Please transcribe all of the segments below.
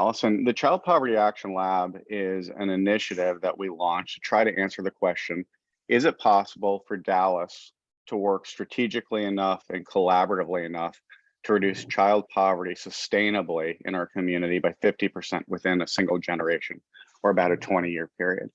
Allison. The Child Poverty Action Lab is an initiative that we launched to try to answer the question, is it possible for Dallas to work strategically enough and collaboratively enough to reduce child poverty sustainably in our community by 50% within a single generation, or about a 20-year period?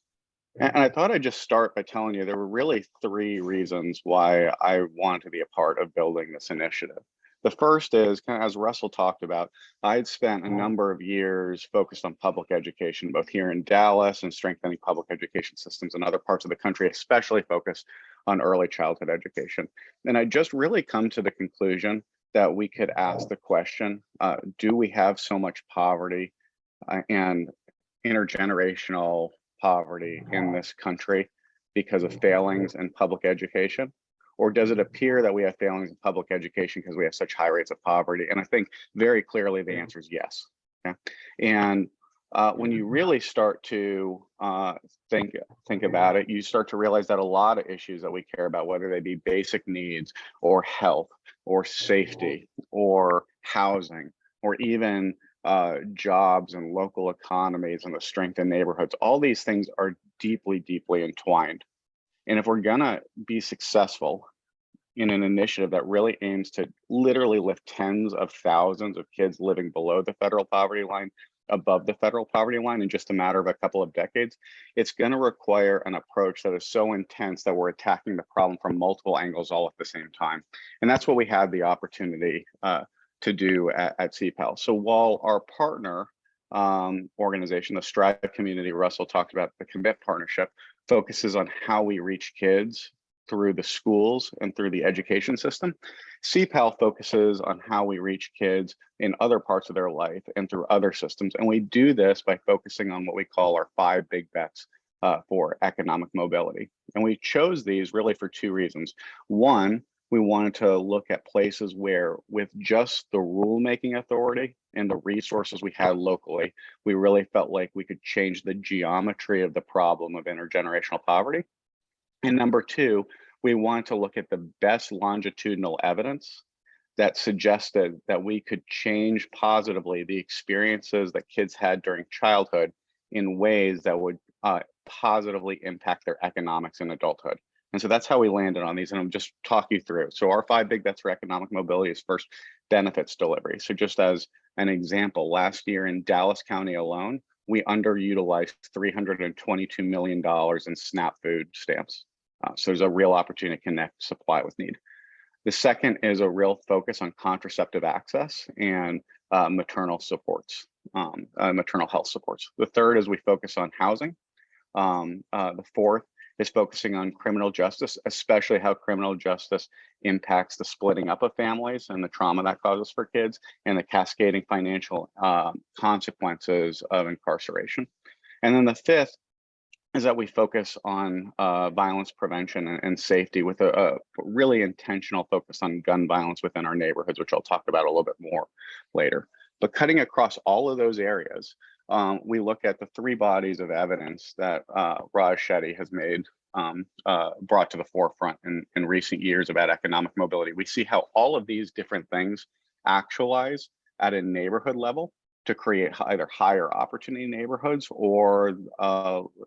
And I thought I'd just start by telling you there were really three reasons why I wanted to be a part of building this initiative. The first is, kind of as Russell talked about, I'd spent a number of years focused on public education, both here in Dallas and strengthening public education systems in other parts of the country, especially focused on early childhood education. And I just really come to the conclusion that we could ask the question, do we have so much poverty and intergenerational poverty in this country because of failings in public education? Or does it appear that we have failings in public education because we have such high rates of poverty? And I think very clearly the answer is yes. Okay? And when you really start to think about it, you start to realize that a lot of issues that we care about, whether they be basic needs or health or safety or housing or even jobs and local economies and the strength in neighborhoods, all these things are deeply, deeply entwined. And if we're gonna be successful in an initiative that really aims to literally lift tens of thousands of kids living below the federal poverty line above the federal poverty line in just a matter of a couple of decades, it's gonna require an approach that is so intense that we're attacking the problem from multiple angles all at the same time. And that's what we had the opportunity to do at CPAL. So while our partner organization, the Strive community, Russell talked about the Commit partnership, focuses on how we reach kids through the schools and through the education system, CPAL focuses on how we reach kids in other parts of their life and through other systems. And we do this by focusing on what we call our 5 big bets for economic mobility. And we chose these really for 2 reasons. One, we wanted to look at places where, with just the rulemaking authority and the resources we had locally, we really felt like we could change the geometry of the problem of intergenerational poverty. And number 2, we wanted to look at the best longitudinal evidence that suggested that we could change positively the experiences that kids had during childhood in ways that would positively impact their economics in adulthood. And so that's how we landed on these, and I'll just talk you through. So our 5 big bets for economic mobility is first, benefits delivery. So just as an example, last year in Dallas County alone, we underutilized $322 million in SNAP food stamps. So there's a real opportunity to connect supply with need. The second is a real focus on contraceptive access and maternal supports, maternal health supports. The third is we focus on housing. The fourth is focusing on criminal justice, especially how criminal justice impacts the splitting up of families and the trauma that causes for kids and the cascading financial consequences of incarceration. And then the fifth is that we focus on violence prevention and safety with a really intentional focus on gun violence within our neighborhoods, which I'll talk about a little bit more later. But cutting across all of those areas, we look at the 3 bodies of evidence that Raj Shetty has brought to the forefront in recent years about economic mobility. We see how all of these different things actualize at a neighborhood level to create either higher opportunity neighborhoods, or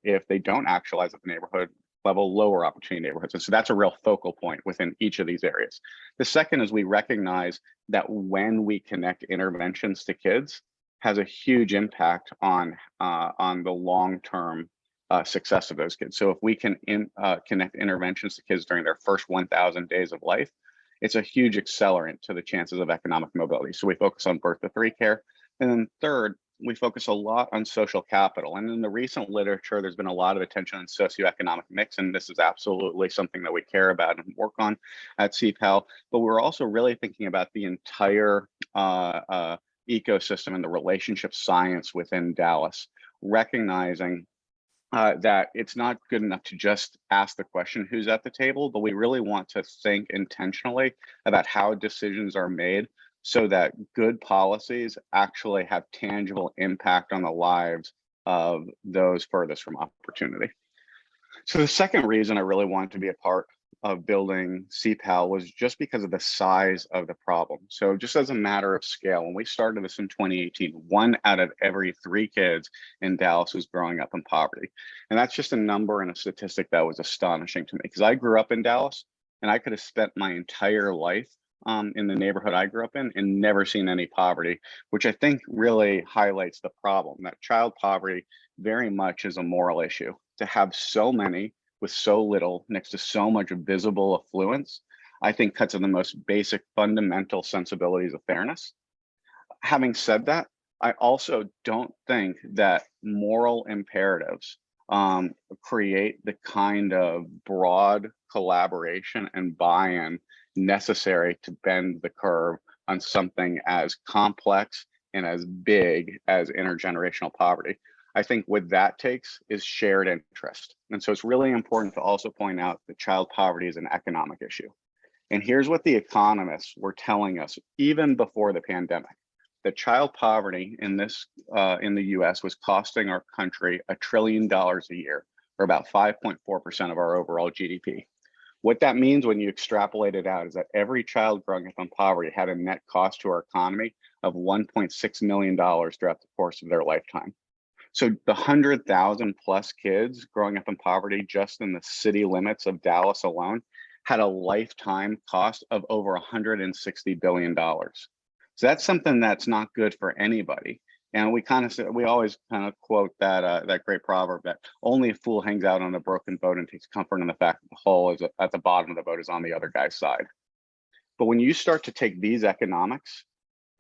if they don't actualize at the neighborhood level, lower opportunity neighborhoods. And so that's a real focal point within each of these areas. The second is we recognize that when we connect interventions to kids, has a huge impact on the long-term success of those kids. So if we can connect interventions to kids during their first 1,000 days of life, it's a huge accelerant to the chances of economic mobility. So we focus on birth to 3 care. And then third, we focus a lot on social capital. And in the recent literature, there's been a lot of attention on socioeconomic mix, and this is absolutely something that we care about and work on at CPAL. But we're also really thinking about the entire ecosystem and the relationship science within Dallas, recognizing that it's not good enough to just ask the question, who's at the table, but we really want to think intentionally about how decisions are made so that good policies actually have tangible impact on the lives of those furthest from opportunity. So the second reason I really wanted to be a part of building CPAL was just because of the size of the problem. So just as a matter of scale, when we started this in 2018, 1 out of every 3 kids in Dallas was growing up in poverty. And that's just a number and a statistic that was astonishing to me, because I grew up in Dallas and I could have spent my entire life in the neighborhood I grew up in and never seen any poverty, which I think really highlights the problem that child poverty very much is a moral issue. To have so many with so little next to so much visible affluence, I think cuts at the most basic fundamental sensibilities of fairness. Having said that, I also don't think that moral imperatives create the kind of broad collaboration and buy-in necessary to bend the curve on something as complex and as big as intergenerational poverty. I think what that takes is shared interest. And so it's really important to also point out that child poverty is an economic issue. And here's what the economists were telling us even before the pandemic, that child poverty in the US was costing our country $1 trillion a year, or about 5.4% of our overall GDP. What that means when you extrapolate it out is that every child growing up in poverty had a net cost to our economy of $1.6 million throughout the course of their lifetime. So the 100,000 plus kids growing up in poverty just in the city limits of Dallas alone had a lifetime cost of over $160 billion. So that's something that's not good for anybody. And we always kind of quote that great proverb that only a fool hangs out on a broken boat and takes comfort in the fact that the hull is at the bottom of the boat is on the other guy's side. But when you start to take these economics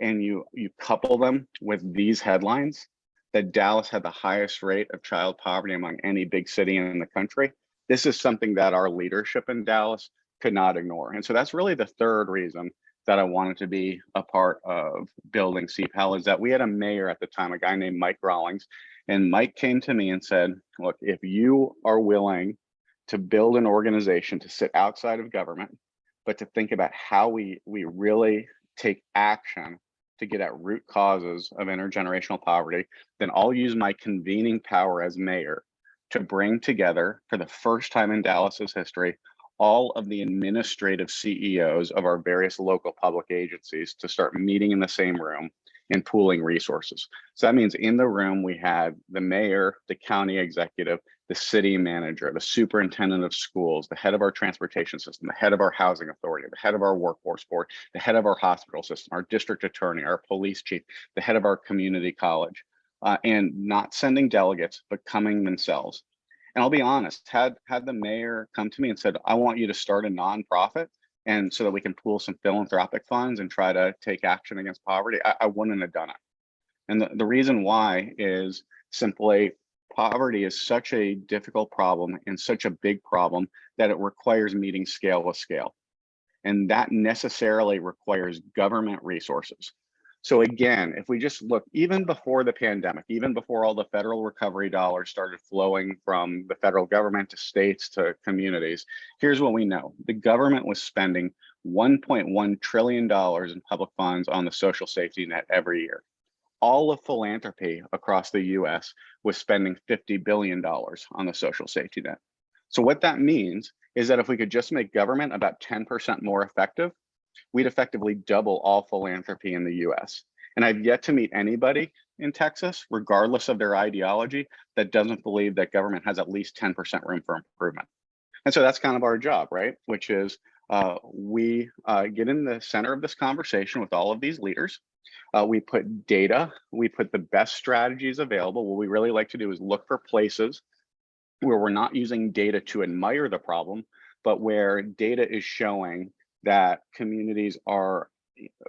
and you couple them with these headlines, that Dallas had the highest rate of child poverty among any big city in the country, this is something that our leadership in Dallas could not ignore. And so that's really the third reason that I wanted to be a part of building CPAL, is that we had a mayor at the time, a guy named Mike Rawlings, and Mike came to me and said, look, if you are willing to build an organization to sit outside of government, but to think about how we really take action to get at root causes of intergenerational poverty, then I'll use my convening power as mayor to bring together, for the first time in Dallas's history, all of the administrative CEOs of our various local public agencies to start meeting in the same room and pooling resources. So that means in the room, we had the mayor, the county executive, the city manager, the superintendent of schools, the head of our transportation system, the head of our housing authority, the head of our workforce board, the head of our hospital system, our district attorney, our police chief, the head of our community college, and not sending delegates, but coming themselves. And I'll be honest, had the mayor come to me and said, I want you to start a nonprofit, and so that we can pool some philanthropic funds and try to take action against poverty, I wouldn't have done it. And the reason why is simply poverty is such a difficult problem and such a big problem that it requires meeting scale with scale. And that necessarily requires government resources. So again, if we just look, even before the pandemic, even before all the federal recovery dollars started flowing from the federal government to states to communities, here's what we know. The government was spending $1.1 trillion in public funds on the social safety net every year. All of philanthropy across the US was spending $50 billion on the social safety net. So what that means is that if we could just make government about 10% more effective, we'd effectively double all philanthropy in the US. And I've yet to meet anybody in Texas, regardless of their ideology, that doesn't believe that government has at least 10% room for improvement. And so that's kind of our job, right? Which is we get in the center of this conversation with all of these leaders. We put data, we put the best strategies available. What we really like to do is look for places where we're not using data to admire the problem, but where data is showing that communities are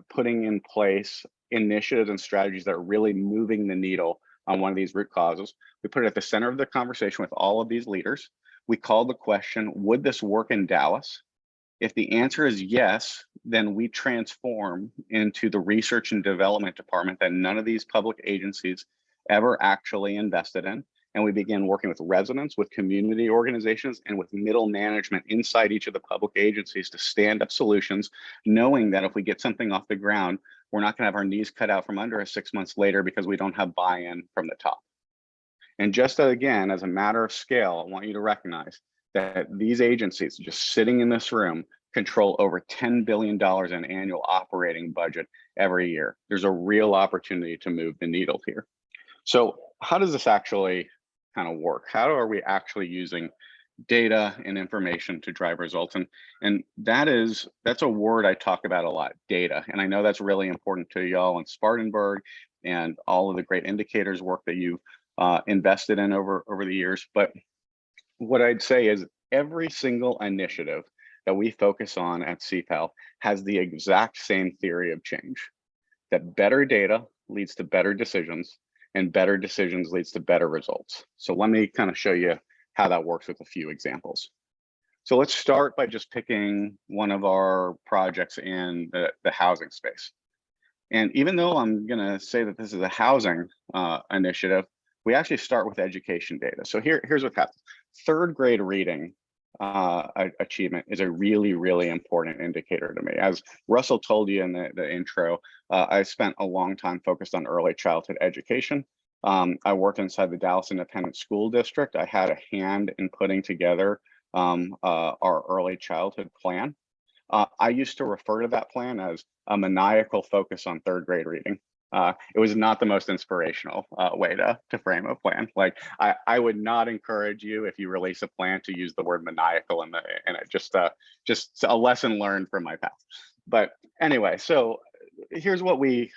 putting in place initiatives and strategies that are really moving the needle on one of these root causes. We put it at the center of the conversation with all of these leaders. We called the question, would this work in Dallas? If the answer is yes, then we transform into the research and development department that none of these public agencies ever actually invested in. And we begin working with residents, with community organizations, and with middle management inside each of the public agencies to stand up solutions, knowing that if we get something off the ground, we're not going to have our knees cut out from under us 6 months later because we don't have buy-in from the top. And just again, as a matter of scale, I want you to recognize that these agencies just sitting in this room control over $10 billion in annual operating budget every year. There's a real opportunity to move the needle here. So how does this actually kind of work? How are we actually using data and information to drive results? And that's a word I talk about a lot, data. And I know that's really important to y'all in Spartanburg and all of the great indicators work that you've invested in over the years. But what I'd say is every single initiative that we focus on at CPAL has the exact same theory of change, that better data leads to better decisions and better decisions leads to better results. So let me kind of show you how that works with a few examples. So let's start by just picking one of our projects in the housing space. And even though I'm gonna say that this is a housing initiative, we actually start with education data. So here's what happens. Third grade reading achievement is a really, really important indicator to me. As Russell told you in the intro, I spent a long time focused on early childhood education. I worked inside the Dallas Independent School District. I had a hand in putting together our early childhood plan. I used to refer to that plan as a maniacal focus on third grade reading. It was not the most inspirational way to frame a plan. Like I would not encourage you, if you release a plan, to use the word maniacal in it. Just a lesson learned from my past. But anyway, so here's what we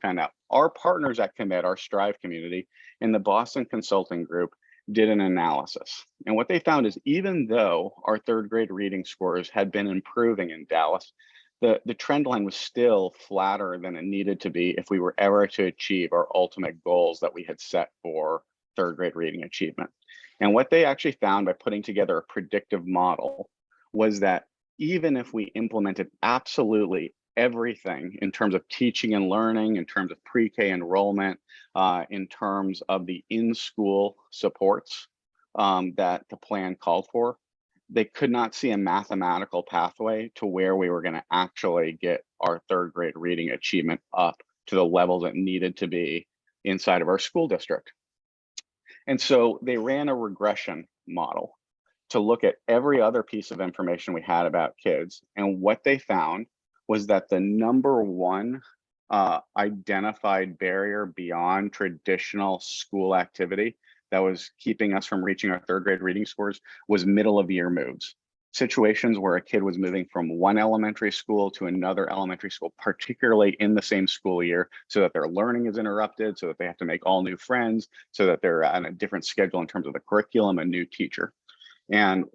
found out. Our partners at Commit, our Strive community, in the Boston Consulting Group did an analysis. And what they found is even though our third grade reading scores had been improving in Dallas, the trend line was still flatter than it needed to be if we were ever to achieve our ultimate goals that we had set for third grade reading achievement. And what they actually found by putting together a predictive model was that even if we implemented absolutely everything in terms of teaching and learning, in terms of pre-K enrollment, in terms of the in-school supports that the plan called for, they could not see a mathematical pathway to where we were going to actually get our third grade reading achievement up to the levels it needed to be inside of our school district. And so they ran a regression model to look at every other piece of information we had about kids. And what they found was that the number one identified barrier beyond traditional school activity that was keeping us from reaching our third grade reading scores was middle of year moves. Situations where a kid was moving from one elementary school to another elementary school, particularly in the same school year, so that their learning is interrupted, so that they have to make all new friends, so that they're on a different schedule in terms of the curriculum, a new teacher. And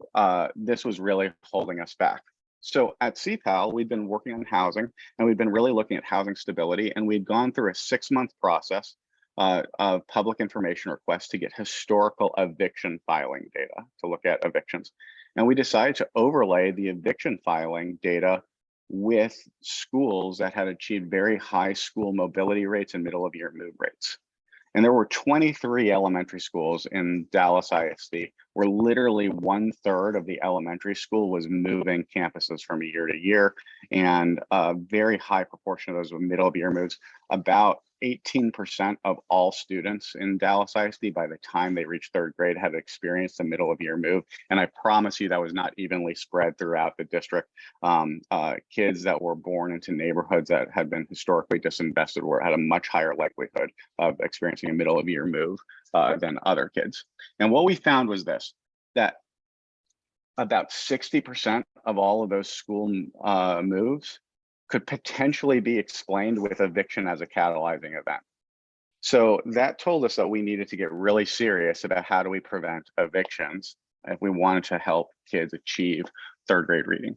this was really holding us back. So at CPAL, we've been working on housing and we've been really looking at housing stability, and we'd gone through a 6-month process of public information requests to get historical eviction filing data to look at evictions. And we decided to overlay the eviction filing data with schools that had achieved very high school mobility rates and middle of year move rates. And there were 23 elementary schools in Dallas ISD where literally 1/3 of the elementary school was moving campuses from year to year. And a very high proportion of those were middle of year moves. About 18% of all students in Dallas ISD by the time they reached third grade had experienced a middle of year move. And I promise you that was not evenly spread throughout the district. Kids that were born into neighborhoods that had been historically disinvested had a much higher likelihood of experiencing a middle of year move than other kids. And what we found was this, that about 60% of all of those school moves could potentially be explained with eviction as a catalyzing event. So that told us that we needed to get really serious about how do we prevent evictions if we wanted to help kids achieve third grade reading.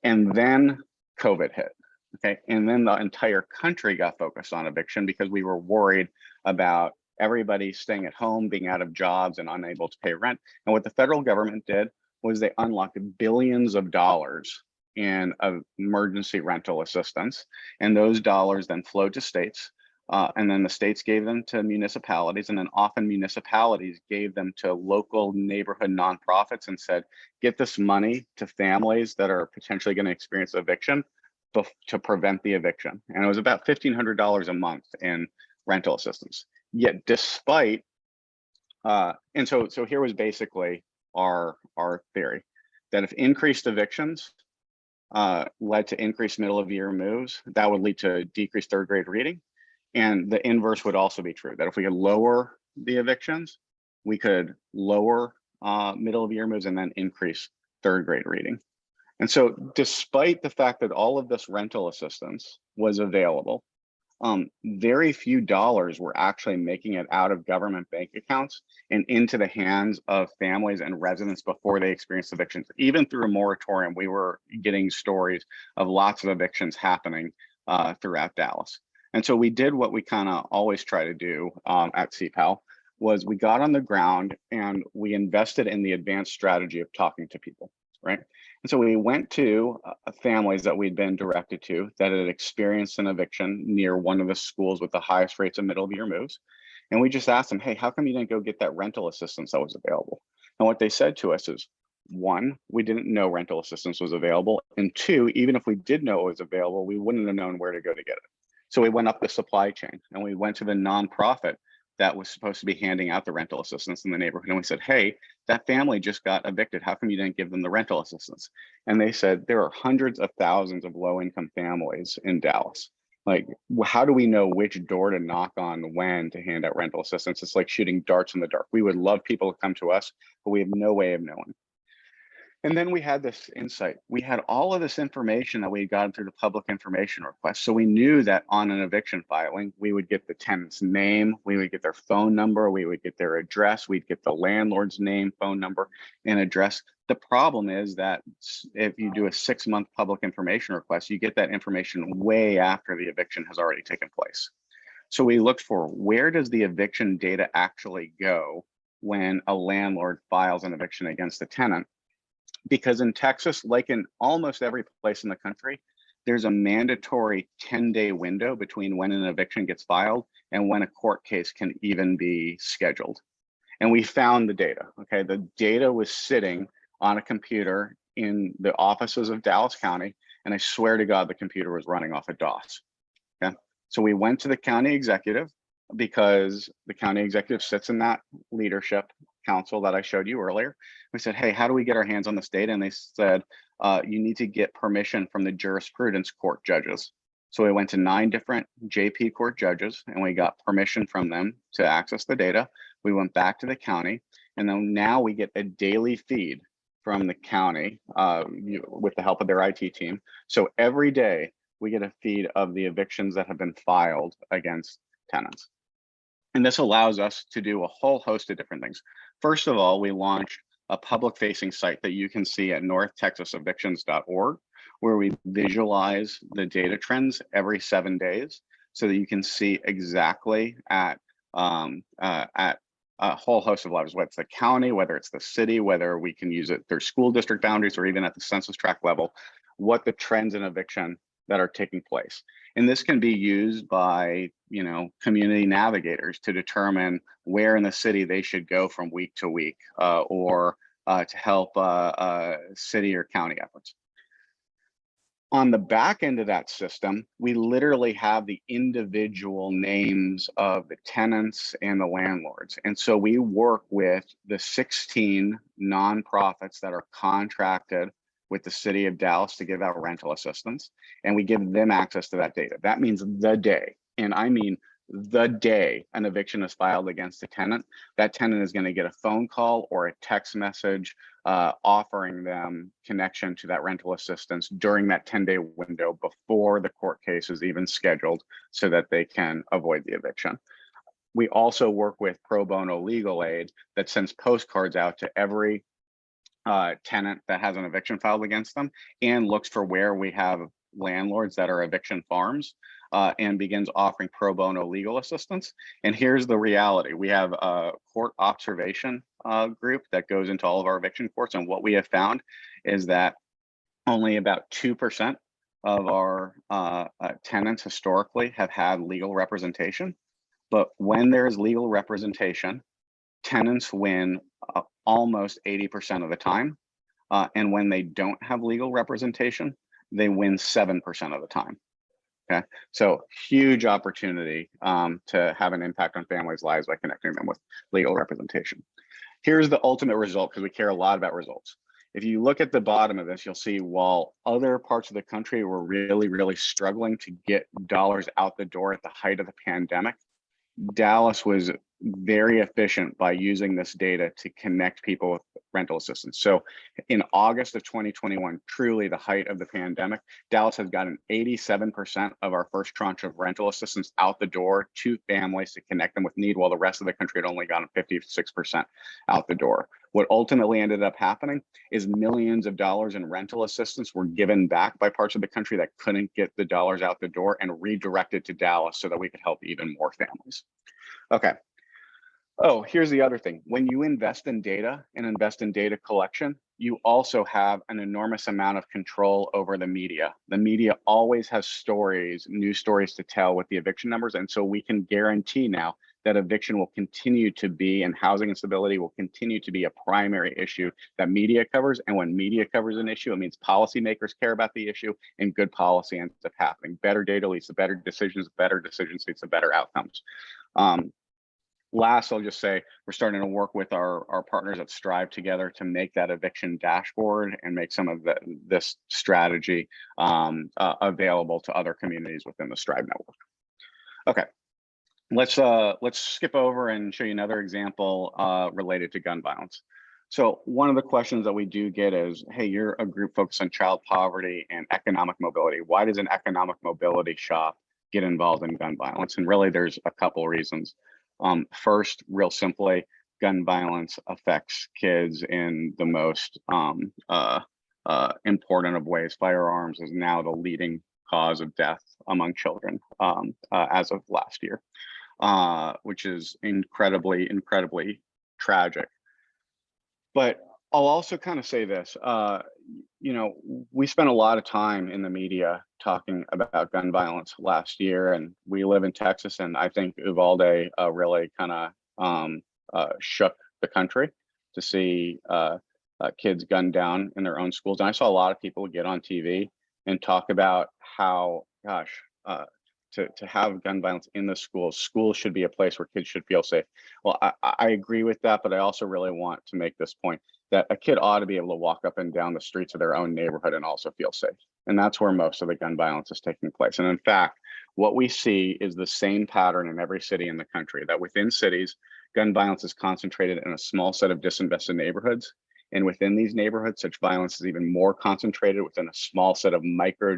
And then COVID hit, okay? And then the entire country got focused on eviction because we were worried about everybody staying at home, being out of jobs and unable to pay rent. And what the federal government did was they unlocked billions of dollars in emergency rental assistance. And those dollars then flowed to states. And then the states gave them to municipalities. And then often municipalities gave them to local neighborhood nonprofits and said, get this money to families that are potentially going to experience eviction to prevent the eviction. And it was about $1,500 a month in rental assistance. Yet despite, and so here was basically our theory, that if increased evictions led to increased middle of year moves, that would lead to decreased third grade reading. And the inverse would also be true, that if we could lower the evictions, we could lower middle of year moves and then increase third grade reading. And so despite the fact that all of this rental assistance was available, very few dollars were actually making it out of government bank accounts and into the hands of families and residents before they experienced evictions. Even through a moratorium, we were getting stories of lots of evictions happening throughout Dallas. And so we did what we kind of always try to do at CPAL, was we got on the ground and we invested in the advanced strategy of talking to people, right? And so we went to families that we'd been directed to that had experienced an eviction near one of the schools with the highest rates of middle of year moves. And we just asked them, hey, how come you didn't go get that rental assistance that was available? And what they said to us is, one, we didn't know rental assistance was available. And two, even if we did know it was available, we wouldn't have known where to go to get it. So we went up the supply chain and we went to the nonprofit that was supposed to be handing out the rental assistance in the neighborhood. And we said, hey, that family just got evicted. How come you didn't give them the rental assistance? And they said, there are hundreds of thousands of low-income families in Dallas. Like, how do we know which door to knock on when to hand out rental assistance? It's like shooting darts in the dark. We would love people to come to us, but we have no way of knowing. And then we had this insight. We had all of this information that we had gotten through the public information request. So we knew that on an eviction filing, we would get the tenant's name, we would get their phone number, we would get their address, we'd get the landlord's name, phone number, and address. The problem is that if you do a 6-month public information request, you get that information way after the eviction has already taken place. So we looked for, where does the eviction data actually go when a landlord files an eviction against a tenant? Because in Texas, like in almost every place in the country, there's a mandatory 10-day window between when an eviction gets filed and when a court case can even be scheduled. And we found the data, okay? The data was sitting on a computer in the offices of Dallas County, and I swear to God, the computer was running off of DOS, okay? So we went to the county executive, because the county executive sits in that leadership council that I showed you earlier. We said, hey, how do we get our hands on this data? And they said, you need to get permission from the jurisprudence court judges. So we went to 9 different JP court judges and we got permission from them to access the data. We went back to the county, and then now we get a daily feed from the county with the help of their IT team. So every day we get a feed of the evictions that have been filed against tenants. And this allows us to do a whole host of different things. First of all, we launched a public facing site that you can see at northtexasevictions.org, where we visualize the data trends every 7 days so that you can see exactly at a whole host of levels, whether it's the county, whether it's the city, whether we can use it through school district boundaries or even at the census tract level, what the trends in eviction that are taking place. And this can be used by, community navigators to determine where in the city they should go from week to week or to help city or county efforts. On the back end of that system, we literally have the individual names of the tenants and the landlords. And so we work with the 16 nonprofits that are contracted with the city of Dallas to give out rental assistance, and we give them access to that data. That means the day, and I mean the day an eviction is filed against a tenant, that tenant is going to get a phone call or a text message offering them connection to that rental assistance during that 10-day window before the court case is even scheduled so that they can avoid the eviction. We also work with pro bono legal aid that sends postcards out to every tenant that has an eviction filed against them and looks for where we have landlords that are eviction farms and begins offering pro bono legal assistance. And here's the reality. We have a court observation group that goes into all of our eviction courts. And what we have found is that only about 2% of our tenants historically have had legal representation. But when there is legal representation, tenants win almost 80% of the time. And when they don't have legal representation, they win 7% of the time. Okay, so huge opportunity to have an impact on families' lives by connecting them with legal representation. Here's the ultimate result, because we care a lot about results. If you look at the bottom of this, you'll see while other parts of the country were really, really struggling to get dollars out the door at the height of the pandemic, Dallas was very efficient by using this data to connect people with rental assistance. So in August of 2021, truly the height of the pandemic, Dallas has gotten 87% of our first tranche of rental assistance out the door to families to connect them with need, while the rest of the country had only gotten 56% out the door. What ultimately ended up happening is millions of dollars in rental assistance were given back by parts of the country that couldn't get the dollars out the door and redirected to Dallas so that we could help even more families. Okay. Oh, here's the other thing. When you invest in data and invest in data collection, you also have an enormous amount of control over the media. The media always has stories, news stories to tell with the eviction numbers. And so we can guarantee now that eviction will continue to be, and housing instability will continue to be, a primary issue that media covers. And when media covers an issue, it means policymakers care about the issue, and good policy ends up happening. Better data leads to better decisions leads to better outcomes. Last, I'll just say we're starting to work with our partners at Strive together to make that eviction dashboard and make some of this strategy available to other communities within the Strive network. Okay, let's skip over and show you another example related to gun violence. So one of the questions that we do get is, hey, you're a group focused on child poverty and economic mobility. Why does an economic mobility shop get involved in gun violence? And really, there's a couple of reasons. First, real simply, gun violence affects kids in the most important of ways. Firearms is now the leading cause of death among children as of last year, which is incredibly, incredibly tragic. But I'll also kind of say this, you know, we spent a lot of time in the media talking about gun violence last year, and we live in Texas, and I think Uvalde really kind of shook the country to see kids gunned down in their own schools. And I saw a lot of people get on TV and talk about how, gosh, to have gun violence in the schools should be a place where kids should feel safe. Well, I agree with that, but I also really want to make this point that a kid ought to be able to walk up and down the streets of their own neighborhood and also feel safe. And that's where most of the gun violence is taking place. And in fact, what we see is the same pattern in every city in the country, that within cities, gun violence is concentrated in a small set of disinvested neighborhoods. And within these neighborhoods, such violence is even more concentrated within a small set of micro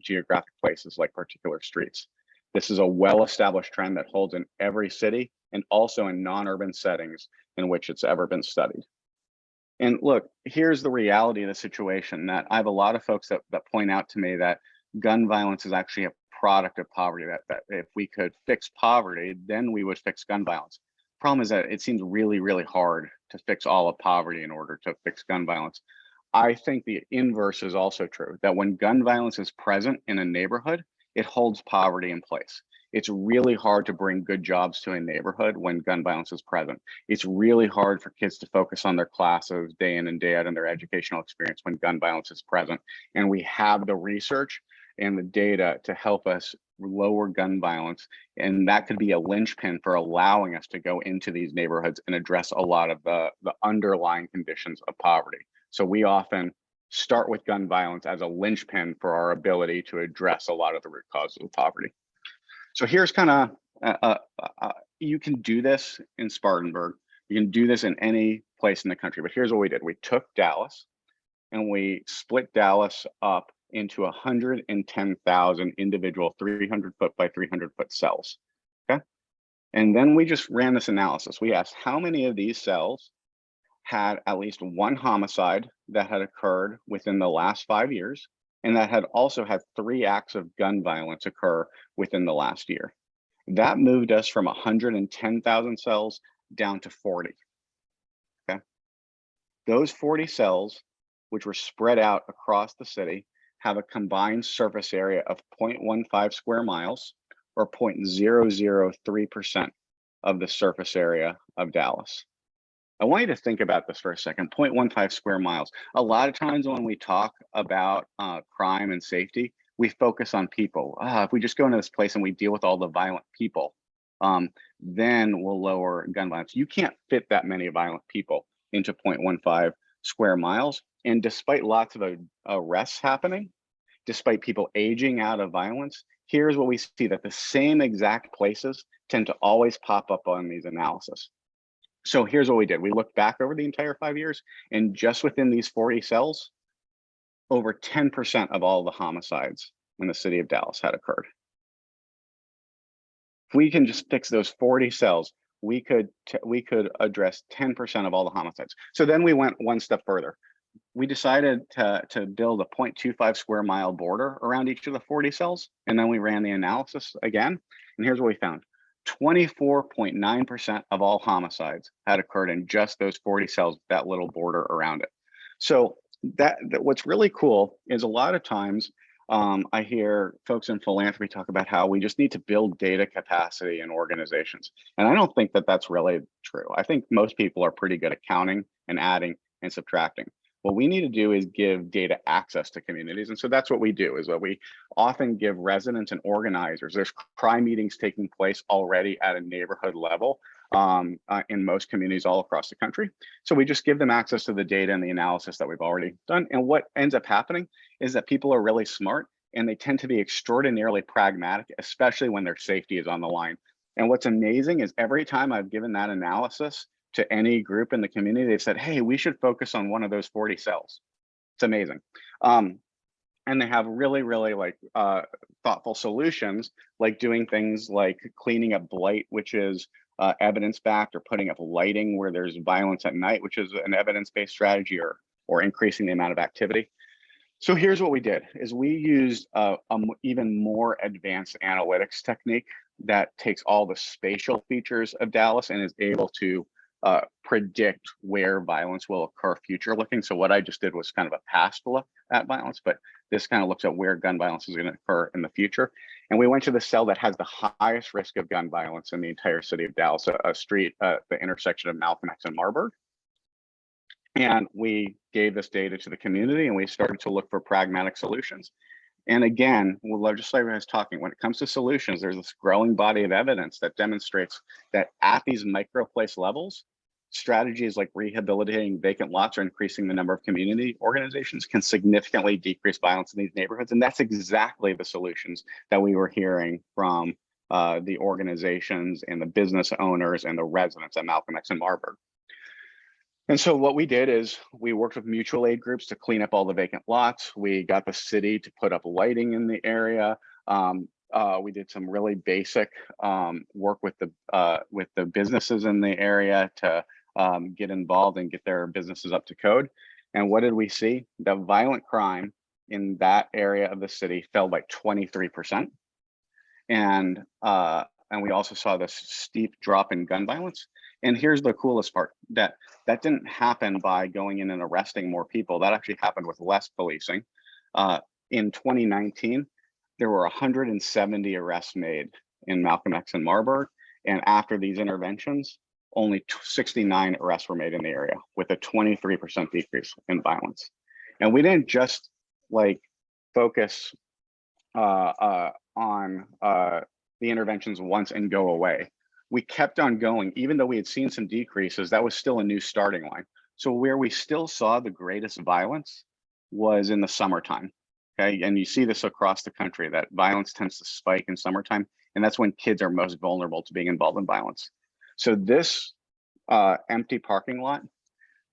geographic places like particular streets. This is a well-established trend that holds in every city and also in non-urban settings in which it's ever been studied. And look, here's the reality of the situation, that I have a lot of folks that point out to me that gun violence is actually a product of poverty, that if we could fix poverty, then we would fix gun violence. Problem is that it seems really, really hard to fix all of poverty in order to fix gun violence. I think the inverse is also true, that when gun violence is present in a neighborhood, it holds poverty in place. It's really hard to bring good jobs to a neighborhood when gun violence is present. It's really hard for kids to focus on their classes day in and day out in their educational experience when gun violence is present. And we have the research and the data to help us lower gun violence. And that could be a linchpin for allowing us to go into these neighborhoods and address a lot of the underlying conditions of poverty. So we often start with gun violence as a linchpin for our ability to address a lot of the root causes of poverty. So here's kind of, you can do this in Spartanburg. You can do this in any place in the country, but here's what we did. We took Dallas and we split Dallas up into 110,000 individual 300 foot by 300 foot cells, okay? And then we just ran this analysis. We asked how many of these cells had at least one homicide that had occurred within the last 5 years, and that had also had 3 acts of gun violence occur within the last year. That moved us from 110,000 cells down to 40, okay? Those 40 cells, which were spread out across the city, have a combined surface area of 0.15 square miles, or 0.003% of the surface area of Dallas. I want you to think about this for a second. 0.15 square miles. A lot of times when we talk about crime and safety, we focus on people. If we just go into this place and we deal with all the violent people. then we'll lower gun violence. You can't fit that many violent people into 0.15 square miles. And despite lots of arrests happening, despite people aging out of violence, here's what we see, that the same exact places tend to always pop up on these analysis. So here's what we did. We looked back over the entire 5 years, and just within these 40 cells, over 10% of all the homicides in the city of Dallas had occurred. If we can just fix those 40 cells, we could address 10% of all the homicides. So then we went one step further. We decided to build a 0.25 square mile border around each of the 40 cells. And then we ran the analysis again. And here's what we found. 24.9% of all homicides had occurred in just those 40 cells, that little border around it. So that what's really cool is a lot of times I hear folks in philanthropy talk about how we just need to build data capacity in organizations. And I don't think that that's really true. I think most people are pretty good at counting and adding and subtracting. What we need to do is give data access to communities. And so that's what we do, is that we often give residents and organizers, there's crime meetings taking place already at a neighborhood level in most communities all across the country. So we just give them access to the data and the analysis that we've already done. And what ends up happening is that people are really smart and they tend to be extraordinarily pragmatic, especially when their safety is on the line. And what's amazing is every time I've given that analysis to any group in the community, they've said, hey, we should focus on one of those 40 cells. It's amazing. And they have really, really thoughtful solutions, like doing things like cleaning up blight, which is evidence-backed, or putting up lighting where there's violence at night, which is an evidence-based strategy, or increasing the amount of activity. So here's what we did, is we used even more advanced analytics technique that takes all the spatial features of Dallas and is able to predict where violence will occur future looking. So what I just did was kind of a past look at violence, but this kind of looks at where gun violence is going to occur in the future. And we went to the cell that has the highest risk of gun violence in the entire city of Dallas, a street, the intersection of Malcolm X and Marburg. And we gave this data to the community, and we started to look for pragmatic solutions. And again, the legislator is talking, when it comes to solutions, there's this growing body of evidence that demonstrates that at these micro place levels, strategies like rehabilitating vacant lots or increasing the number of community organizations can significantly decrease violence in these neighborhoods. And that's exactly the solutions that we were hearing from the organizations and the business owners and the residents at Malcolm X and Marburg. And so what we did is we worked with mutual aid groups to clean up all the vacant lots. We got the city to put up lighting in the area. We did some really basic work with the businesses in the area to get involved and get their businesses up to code. And what did we see? The violent crime in that area of the city fell by 23%. And we also saw this steep drop in gun violence. And here's the coolest part, that didn't happen by going in and arresting more people. That actually happened with less policing. In 2019, there were 170 arrests made in Malcolm X and Marburg. And after these interventions, only 69 arrests were made in the area, with a 23% decrease in violence. And we didn't just focus on the interventions once and go away. We kept on going, even though we had seen some decreases. That was still a new starting line. So where we still saw the greatest violence was in the summertime. Okay, and you see this across the country, that violence tends to spike in summertime, and that's when kids are most vulnerable to being involved in violence. So this empty parking lot,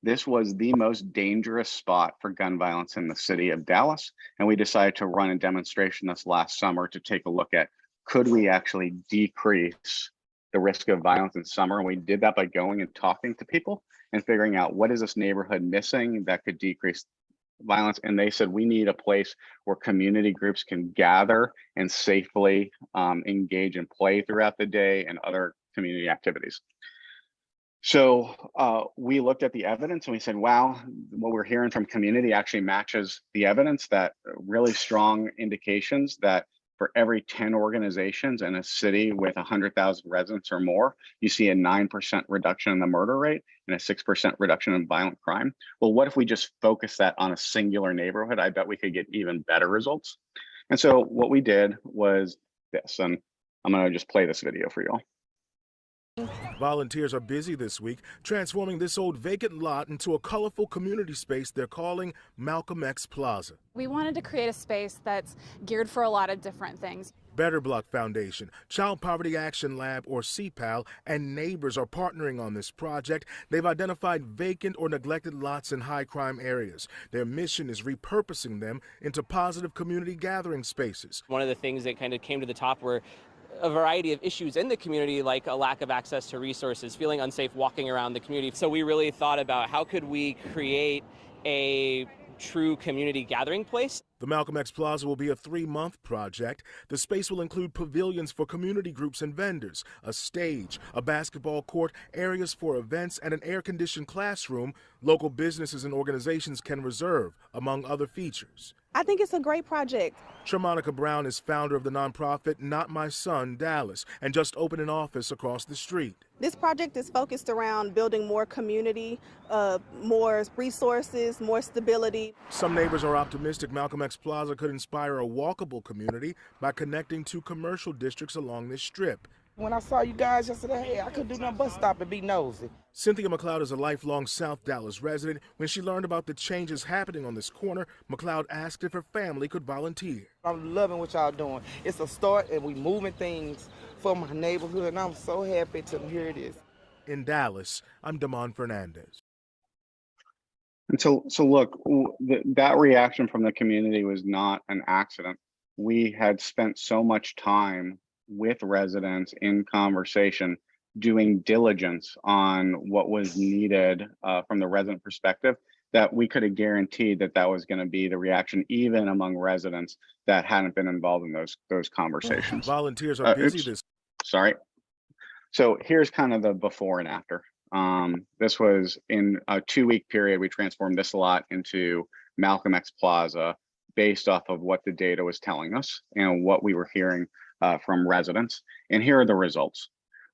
this was the most dangerous spot for gun violence in the city of Dallas. And we decided to run a demonstration this last summer to take a look at, could we actually decrease the risk of violence in summer? And we did that by going and talking to people and figuring out, what is this neighborhood missing that could decrease violence? And they said, we need a place where community groups can gather and safely engage and play throughout the day and other community activities. So we looked at the evidence and we said, wow, what we're hearing from community actually matches the evidence, that really strong indications that for every 10 organizations in a city with 100,000 residents or more, you see a 9% reduction in the murder rate and a 6% reduction in violent crime. Well, what if we just focus that on a singular neighborhood? I bet we could get even better results. And so what we did was this, and I'm gonna just play this video for you all. Volunteers are busy this week transforming this old vacant lot into a colorful community space they're calling Malcolm X Plaza. We wanted to create a space that's geared for a lot of different things. Better Block Foundation, Child Poverty Action Lab, or CPAL, and neighbors are partnering on this project. They've identified vacant or neglected lots in high crime areas. Their mission is repurposing them into positive community gathering spaces. One of the things that kind of came to the top were a variety of issues in the community, like a lack of access to resources, feeling unsafe walking around the community. So we really thought about how could we create a true community gathering place. The Malcolm X Plaza will be a 3-month project. The space will include pavilions for community groups and vendors, a stage, a basketball court, areas for events, and an air-conditioned classroom local businesses and organizations can reserve, among other features. I think it's a great project. Tremonica Brown is founder of the nonprofit Not My Son, Dallas, and just opened an office across the street. This project is focused around building more community, more resources, more stability. Some neighbors are optimistic Malcolm X Plaza could inspire a walkable community by connecting 2 commercial districts along this strip. When I saw you guys yesterday, hey, I couldn't do nothing but stop and be nosy. Cynthia McLeod is a lifelong South Dallas resident. When she learned about the changes happening on this corner, McLeod asked if her family could volunteer. I'm loving what y'all doing. It's a start, and we moving things for my neighborhood, and I'm so happy to hear this. In Dallas, I'm Damon Fernandez. And so look, that reaction from the community was not an accident. We had spent so much time with residents in conversation, doing diligence on what was needed from the resident perspective, that we could have guaranteed that that was going to be the reaction, even among residents that hadn't been involved in those conversations. Volunteers are busy this. Sorry. So here's kind of the before and after. This was in a 2-week period. We transformed this lot into Malcolm X Plaza based off of what the data was telling us and what we were hearing from residents. And here are the results.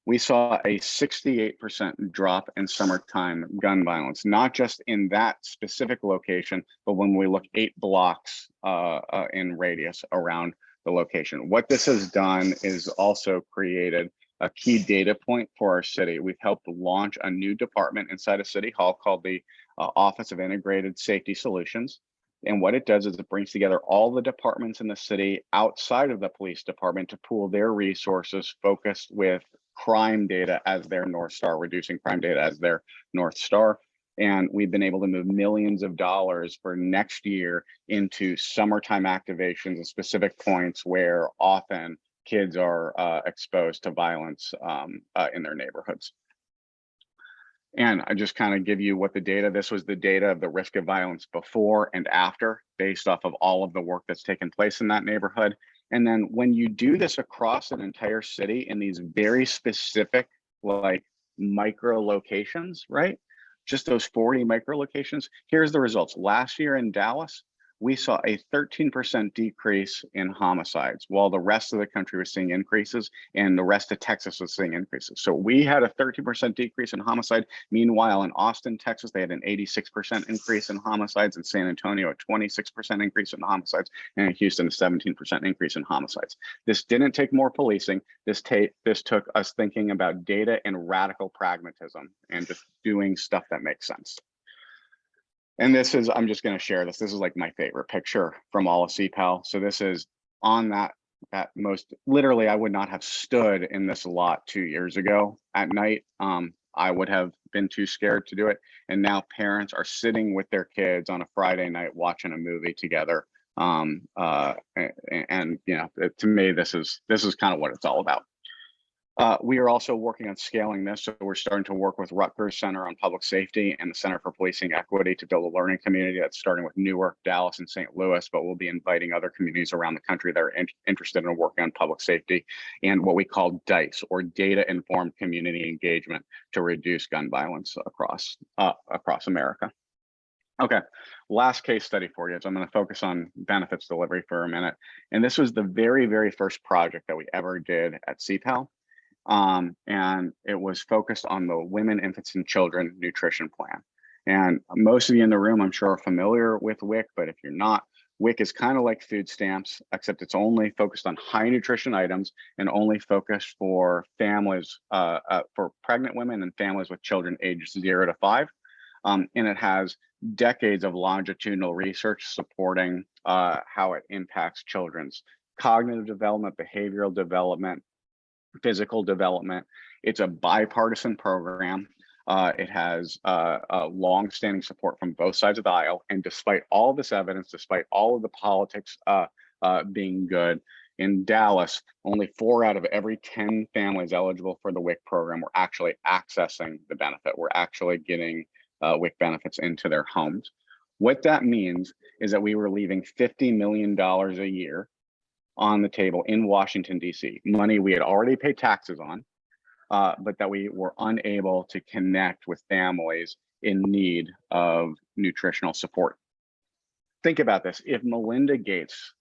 We saw a 68% drop in summertime gun violence, not just in that specific location, but when we look 8 blocks in radius around the location. What this has done is also created a key data point for our city. We've helped launch a new department inside of City Hall called the Office of Integrated Safety Solutions. And what it does is it brings together all the departments in the city outside of the police department to pool their resources focused with crime data as their North Star, reducing crime data as their North Star. And we've been able to move millions of dollars for next year into summertime activations and specific points where often kids are exposed to violence in their neighborhoods. And I just kind of give you what the data, this was the data of the risk of violence before and after, based off of all of the work that's taken place in that neighborhood. And then when you do this across an entire city in these very specific, like micro locations, right? Just those 40 micro locations, here's the results. Last year in Dallas, we saw a 13% decrease in homicides, while the rest of the country was seeing increases and the rest of Texas was seeing increases. So we had a 13% decrease in homicide. Meanwhile, in Austin, Texas, they had an 86% increase in homicides. In San Antonio, a 26% increase in homicides, and in Houston, a 17% increase in homicides. This didn't take more policing. This took us thinking about data and radical pragmatism and just doing stuff that makes sense. And this is, I'm just going to share this. This is like my favorite picture from all of CPAL. So this is on that most, literally, I would not have stood in this lot 2 years ago at night. I would have been too scared to do it. And now parents are sitting with their kids on a Friday night watching a movie together. And you know, to me, this is kind of what it's all about. We are also working on scaling this. So we're starting to work with Rutgers Center on Public Safety and the Center for Policing Equity to build a learning community that's starting with Newark, Dallas, and St. Louis, but we'll be inviting other communities around the country that are interested in working on public safety and what we call DICE, or data-informed community engagement, to reduce gun violence across America. Okay, last case study for you. So I'm going to focus on benefits delivery for a minute. And this was the very, very first project that we ever did at CPAL. And it was focused on the Women, Infants, and Children Nutrition Plan. And most of you in the room, I'm sure, are familiar with WIC, but if you're not, WIC is kind of like food stamps, except it's only focused on high nutrition items and only focused for families, for pregnant women and families with children aged 0 to 5. And it has decades of longitudinal research supporting how it impacts children's cognitive development, behavioral development, physical development. It's a bipartisan program. It has long-standing support from both sides of the aisle. And despite all this evidence, despite all of the politics being good, in Dallas, only 4 out of every 10 families eligible for the WIC program were actually accessing the benefit. We're actually getting WIC benefits into their homes. What that means is that we were leaving $50 million a year on the table in Washington, D.C., money we had already paid taxes on, but that we were unable to connect with families in need of nutritional support. Think about this. If Melinda Gates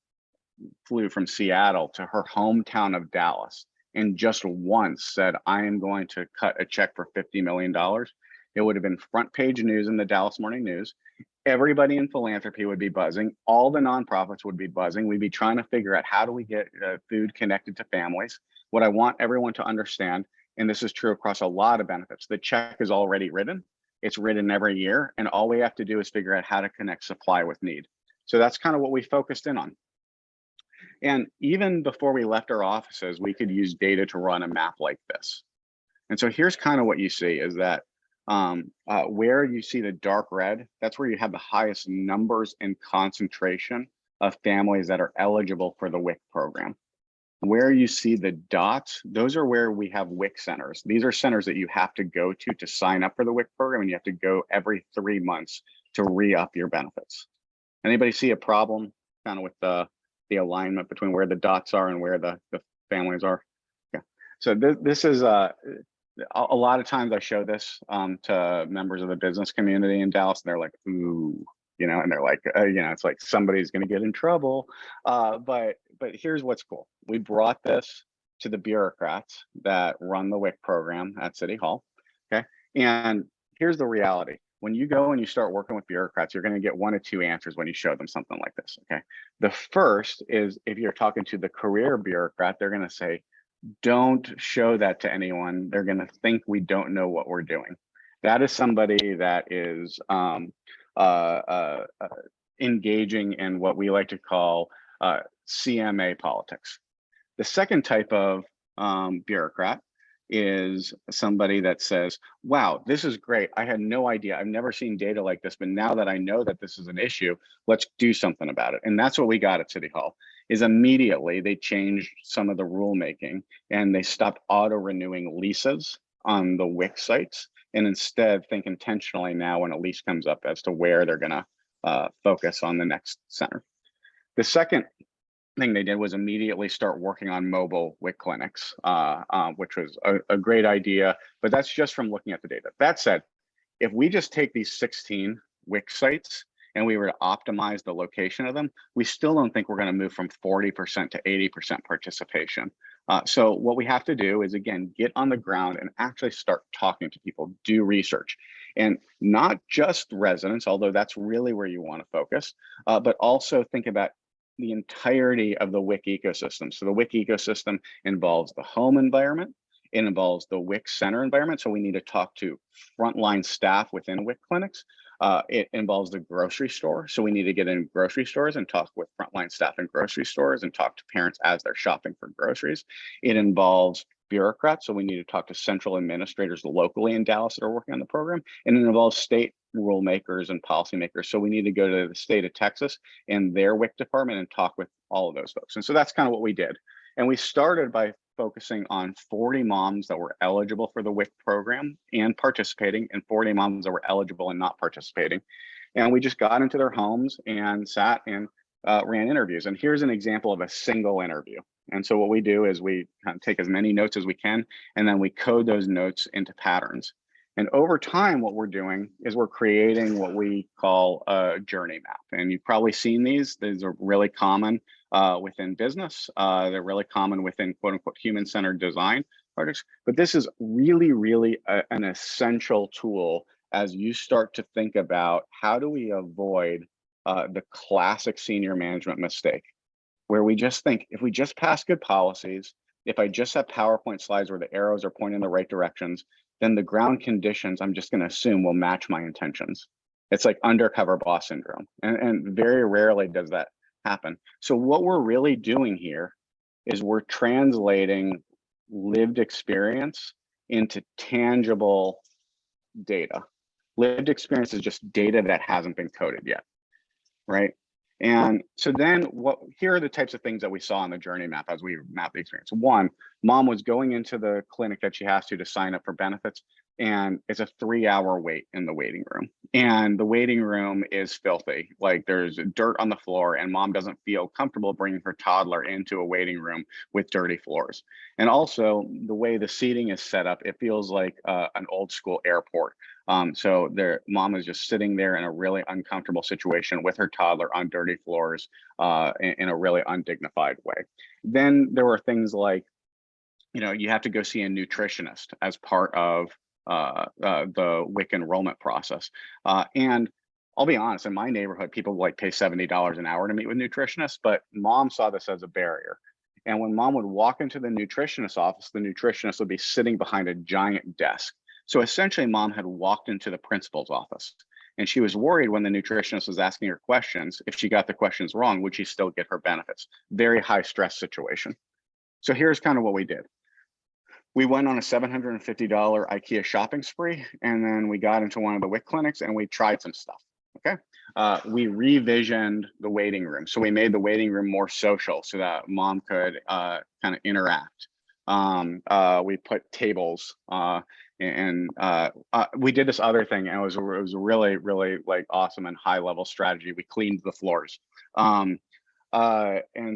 flew from Seattle to her hometown of Dallas and just once said, I am going to cut a check for $50 million, it would have been front page news in the Dallas Morning News. Everybody in philanthropy would be buzzing. All the nonprofits would be buzzing. We'd be trying to figure out how do we get food connected to families. What I want everyone to understand, and this is true across a lot of benefits, the check is already written. It's written every year. And all we have to do is figure out how to connect supply with need. So that's kind of what we focused in on. And even before we left our offices, we could use data to run a map like this. And so here's kind of what you see is that where you see the dark red, that's where you have the highest numbers and concentration of families that are eligible for the WIC program. Where you see the dots, those are where we have WIC centers. These are centers that you have to go to sign up for the WIC program, and you have to go every 3 months to re-up your benefits. Anybody see a problem kind of with the alignment between where the dots are and where the families are? Yeah. So this is a lot of times I show this to members of the business community in Dallas, and they're like, ooh, you know, and they're like, you know, it's like somebody's going to get in trouble. But here's what's cool. We brought this to the bureaucrats that run the WIC program at City Hall. Okay. And here's the reality. When you go and you start working with bureaucrats, you're going to get 1 of 2 answers when you show them something like this. Okay. The first is if you're talking to the career bureaucrat, they're going to say, don't show that to anyone. They're going to think we don't know what we're doing. That is somebody that is engaging in what we like to call CMA politics. The second type of bureaucrat is somebody that says, wow, this is great. I had no idea. I've never seen data like this, but now that I know that this is an issue, let's do something about it. And that's what we got at City Hall. Is immediately they changed some of the rulemaking and they stopped auto-renewing leases on the WIC sites, and instead think intentionally now when a lease comes up as to where they're going to focus on the next center. The second thing they did was immediately start working on mobile WIC clinics, which was a great idea, but that's just from looking at the data. That said, if we just take these 16 WIC sites and we were to optimize the location of them, we still don't think we're going to move from 40% to 80% participation. So what we have to do is, again, get on the ground and actually start talking to people, do research, and not just residents, although that's really where you want to focus, but also think about the entirety of the WIC ecosystem. So the WIC ecosystem involves the home environment, it involves the WIC center environment. So we need to talk to frontline staff within WIC clinics. It involves the grocery store. So we need to get in grocery stores and talk with frontline staff in grocery stores and talk to parents as they're shopping for groceries. It involves bureaucrats. So we need to talk to central administrators locally in Dallas that are working on the program. And it involves state rule makers and policymakers. So we need to go to the state of Texas and their WIC department and talk with all of those folks. And so that's kind of what we did. And we started by focusing on 40 moms that were eligible for the WIC program and participating, and 40 moms that were eligible and not participating. And we just got into their homes and sat and ran interviews. And here's an example of a single interview. And so what we do is we kind of take as many notes as we can, and then we code those notes into patterns. And over time, what we're doing is we're creating what we call a journey map. And you've probably seen these. These are really common within business. They're really common within quote unquote human-centered design projects. But this is really an essential tool as you start to think about how do we avoid the classic senior management mistake, where we just think if we just pass good policies, if I just have PowerPoint slides where the arrows are pointing in the right directions, then the ground conditions I'm just going to assume will match my intentions. It's like undercover boss syndrome, and very rarely does that happen. So what we're really doing here is we're translating lived experience into tangible data. Lived experience is just data that hasn't been coded yet, right? And so then here are the types of things that we saw on the journey map as we map the experience. One, mom was going into the clinic that she has to sign up for benefits, and it's a 3-hour wait in the waiting room. And the waiting room is filthy. Like there's dirt on the floor, and mom doesn't feel comfortable bringing her toddler into a waiting room with dirty floors. And also the way the seating is set up, it feels like an old school airport. So their mom is just sitting there in a really uncomfortable situation with her toddler on dirty floors in a really undignified way. Then there were things like, you have to go see a nutritionist as part of the WIC enrollment process. And I'll be honest, in my neighborhood, people like pay $70 an hour to meet with nutritionists, but mom saw this as a barrier. And when mom would walk into the nutritionist's office, the nutritionist would be sitting behind a giant desk. So essentially, mom had walked into the principal's office, and she was worried when the nutritionist was asking her questions, if she got the questions wrong, would she still get her benefits? Very high stress situation. So here's kind of what we did. We went on a $750 IKEA shopping spree, and then we got into one of the WIC clinics and we tried some stuff, okay? We revisioned the waiting room. So we made the waiting room more social so that mom could kind of interact. We put tables and we did this other thing, and it was really, really like awesome and high level strategy. We cleaned the floors. And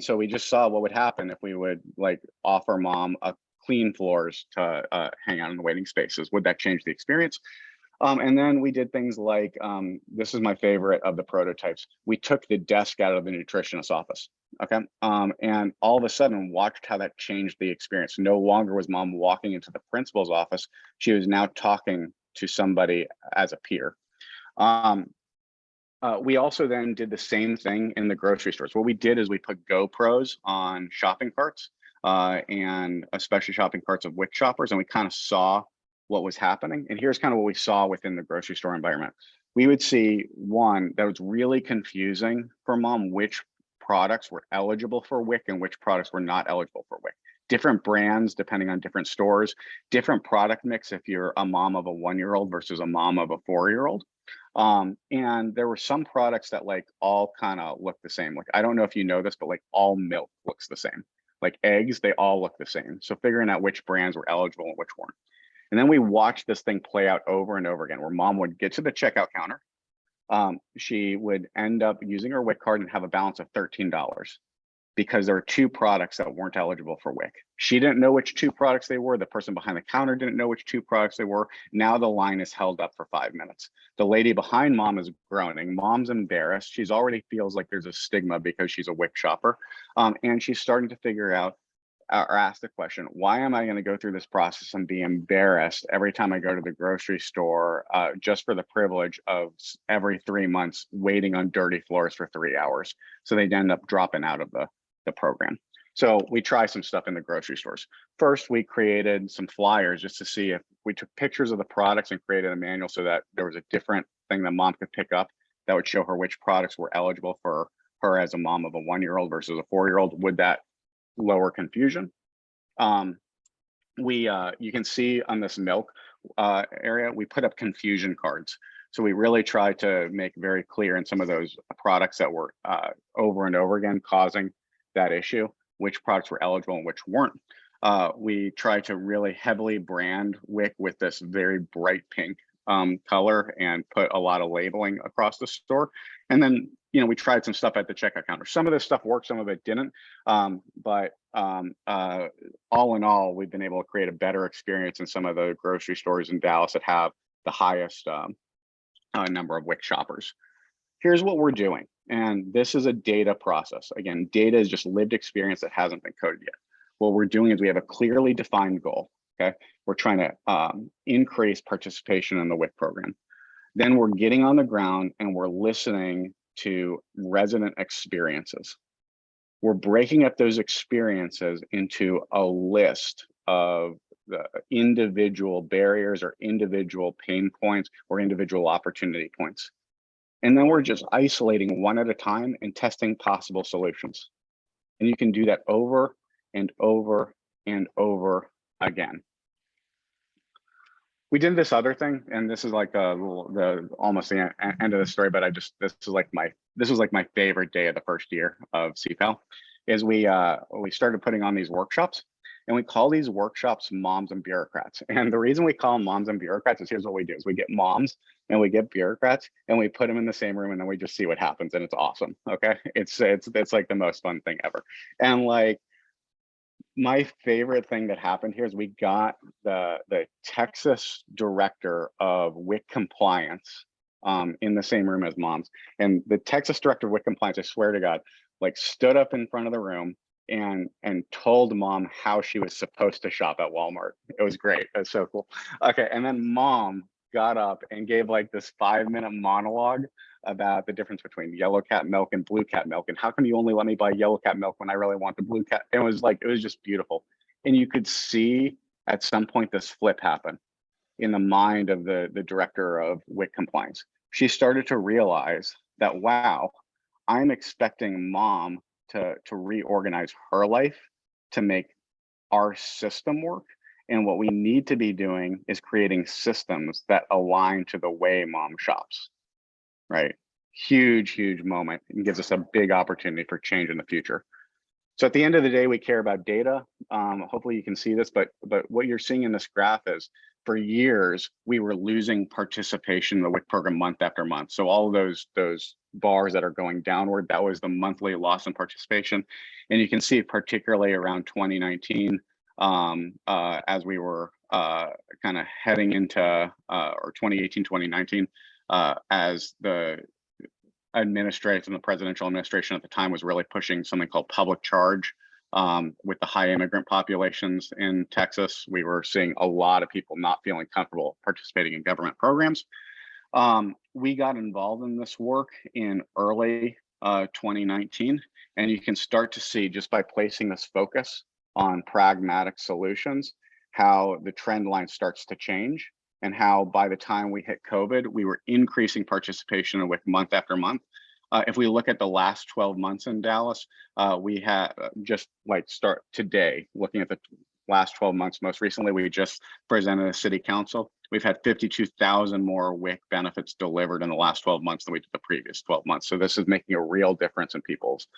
so we just saw what would happen if we would like offer mom a clean floors to hang out in the waiting spaces. Would that change the experience? And then we did things like, this is my favorite of the prototypes. We took the desk out of the nutritionist's office, okay? And all of a sudden watched how that changed the experience. No longer was mom walking into the principal's office. She was now talking to somebody as a peer. We also then did the same thing in the grocery stores. What we did is we put GoPros on shopping carts and especially shopping carts of WIC shoppers, and we kind of saw what was happening. And here's kind of what we saw within the grocery store environment. We would see one that was really confusing for mom, which products were eligible for WIC and which products were not eligible for WIC. Different brands depending on different stores, different product mix if you're a mom of a 1-year-old versus a mom of a 4-year-old. And there were some products that like all kind of look the same. Like, I don't know if you know this, but like all milk looks the same. Like eggs, they all look the same. So figuring out which brands were eligible and which weren't. And then we watched this thing play out over and over again, where mom would get to the checkout counter. She would end up using her WIC card and have a balance of $13 because there were 2 products that weren't eligible for WIC. She didn't know which 2 products they were. The person behind the counter didn't know which 2 products they were. Now the line is held up for 5 minutes. The lady behind mom is groaning. Mom's embarrassed. She's already feels like there's a stigma because she's a WIC shopper. And she's starting to figure out or ask the question, why am I going to go through this process and be embarrassed every time I go to the grocery store just for the privilege of every 3 months waiting on dirty floors for 3 hours? So they'd end up dropping out of the program. So we try some stuff in the grocery stores. First, we created some flyers just to see if we took pictures of the products and created a manual so that there was a different thing that mom could pick up that would show her which products were eligible for her as a mom of a 1-year-old versus a 4-year-old. Would that lower confusion? You can see on this milk area, we put up confusion cards. So we really try to make very clear in some of those products that were over and over again causing that issue, which products were eligible and which weren't. We try to really heavily brand WIC with this very bright pink color and put a lot of labeling across the store. And then, we tried some stuff at the checkout counter. Some of this stuff worked, some of it didn't. But all in all, we've been able to create a better experience in some of the grocery stores in Dallas that have the highest number of WIC shoppers. Here's what we're doing. And this is a data process. Again, data is just lived experience that hasn't been coded yet. What we're doing is we have a clearly defined goal, okay? We're trying to increase participation in the WIC program. Then we're getting on the ground and we're listening to resident experiences. We're breaking up those experiences into a list of the individual barriers or individual pain points or individual opportunity points. And then we're just isolating one at a time and testing possible solutions. And you can do that over and over and over again. We did this other thing, and this is like almost the end of the story, but this was like my favorite day of the first year of CPAL, is we started putting on these workshops, and we call these workshops moms and bureaucrats. And the reason we call them moms and bureaucrats is here's what we do: is we get moms and we get bureaucrats and we put them in the same room, and then we just see what happens, and it's awesome. Okay, it's like the most fun thing ever. And like, my favorite thing that happened here is we got the Texas director of WIC compliance in the same room as moms. And the Texas director of WIC compliance, I swear to God, like stood up in front of the room and told mom how she was supposed to shop at Walmart. It was great. It was so cool. Okay, and then mom got up and gave like this 5-minute monologue about the difference between yellow cat milk and blue cat milk, and how come you only let me buy yellow cat milk when I really want the blue cat. It was just beautiful. And you could see at some point this flip happen in the mind of the director of WIC compliance. She started to realize that, wow, I'm expecting mom to reorganize her life to make our system work. And what we need to be doing is creating systems that align to the way mom shops. Right? Huge moment, and gives us a big opportunity for change in the future. So at the end of the day, we care about data. Hopefully you can see this, but what you're seeing in this graph is, for years, we were losing participation in the WIC program month after month. So all of those bars that are going downward, that was the monthly loss in participation. And you can see, particularly around 2019, as we were kind of heading into, or 2018, 2019, as the administration, the presidential administration at the time, was really pushing something called public charge. With the high immigrant populations in Texas, we were seeing a lot of people not feeling comfortable participating in government programs. We got involved in this work in early 2019, and you can start to see, just by placing this focus on pragmatic solutions, how the trend line starts to change, and how by the time we hit COVID, we were increasing participation in WIC month after month. If we look at the last 12 months in Dallas, we had just like start today, looking at the last 12 months, most recently, we just presented a city council. We've had 52,000 more WIC benefits delivered in the last 12 months than we did the previous 12 months. So this is making a real difference in people's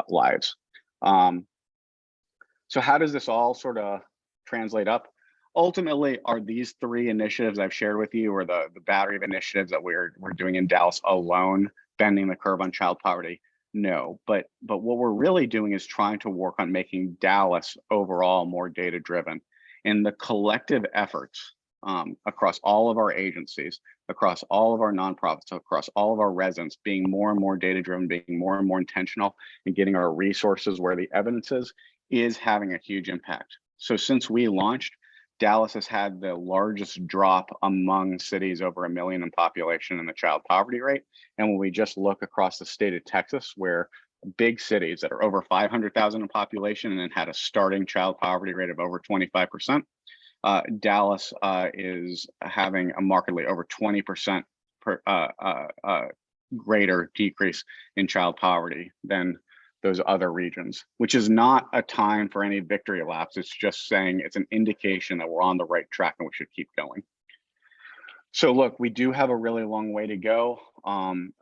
lives. So how does this all sort of translate up? Ultimately, are these 3 initiatives I've shared with you, or the battery of initiatives that we're doing in Dallas alone, bending the curve on child poverty? No, but what we're really doing is trying to work on making Dallas overall more data driven. And the collective efforts across all of our agencies, across all of our nonprofits, across all of our residents, being more and more data driven, being more and more intentional, and getting our resources where the evidence is having a huge impact. So since we launched, Dallas has had the largest drop among cities over 1 million in population in the child poverty rate. And when we just look across the state of Texas, where big cities that are over 500,000 in population and had a starting child poverty rate of over 25%, Dallas is having a markedly over 20% greater decrease in child poverty than those other regions, which is not a time for any victory laps. It's just saying it's an indication that we're on the right track and we should keep going. So look, we do have a really long way to go. And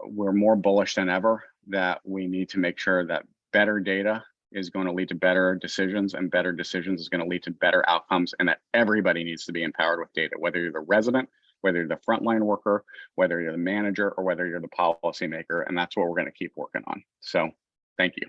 we're more bullish than ever that we need to make sure that better data is going to lead to better decisions, and better decisions is going to lead to better outcomes, and that everybody needs to be empowered with data, whether you're the resident, whether you're the frontline worker, whether you're the manager, or whether you're the policymaker. And that's what we're going to keep working on. So thank you.